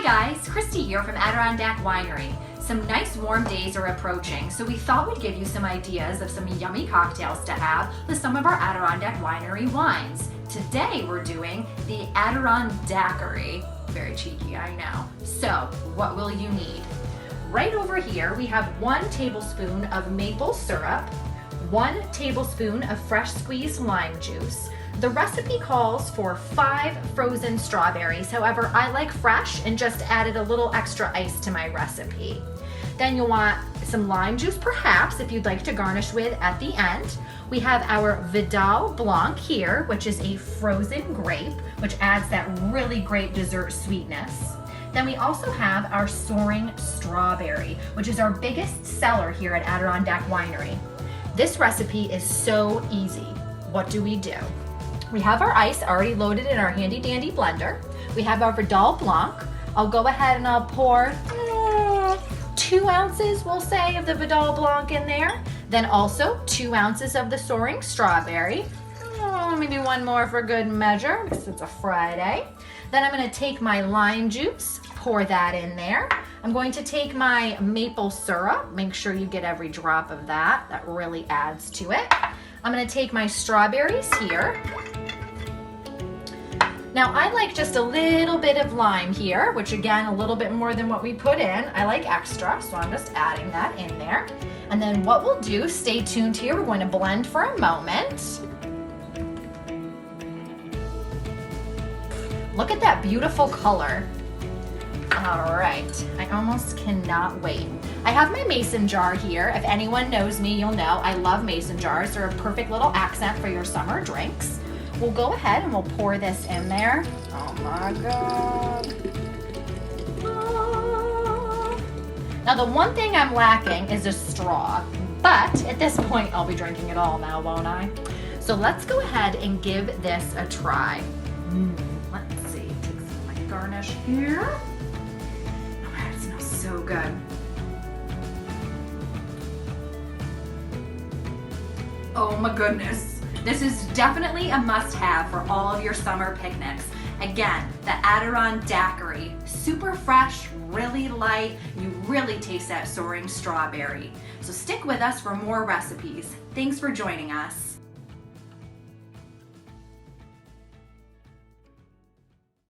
guys, Christy here from Adirondack Winery. Some nice warm days are approaching, so we thought we'd give you some ideas of some yummy cocktails to have with some of our Adirondack Winery wines. Today we're doing the Adirondaquiri. Very cheeky, I know. So, what will you need? Right over here we have 1 tablespoon of maple syrup, 1 tablespoon of fresh squeezed lime juice. The recipe calls for 5 frozen strawberries. However, I like fresh and just added a little extra ice to my recipe. Then you'll want some lime juice perhaps if you'd like to garnish with at the end. We have our Vidal Blanc here, which is a frozen grape, which adds that really great dessert sweetness. Then we also have our Soaring Strawberry, which is our biggest seller here at Adirondack Winery. This recipe is so easy. What do? We have our ice already loaded in our handy dandy blender. We have our Vidal Blanc. I'll go ahead and I'll pour 2 ounces, we'll say, of the Vidal Blanc in there. Then also 2 ounces of the Soaring Strawberry. Maybe 1 more for good measure because it's a Friday. Then I'm going to take my lime juice, pour that in there. I'm going to take my maple syrup. Make sure you get every drop of that. That really adds to it. I'm going to take my strawberries here. Now I like just a little bit of lime here, which again, a little bit more than what we put in. I like extra, so I'm just adding that in there. And then what we'll do, stay tuned here, we're going to blend for a moment. Look at that beautiful color. All right, I almost cannot wait. I have my mason jar here. If anyone knows me, you'll know I love mason jars. They're a perfect little accent for your summer drinks. We'll go ahead and we'll pour this in there. Oh my God. Now the one thing I'm lacking is a straw, but at this point I'll be drinking it all now, won't I? So let's go ahead and give this a try. Let's see, take some of my garnish here. Oh man, it smells so good. Oh my goodness. This is definitely a must-have for all of your summer picnics. Again, the Adirondaquiri, super fresh, really light. You really taste that Soaring Strawberry. So stick with us for more recipes. Thanks for joining us.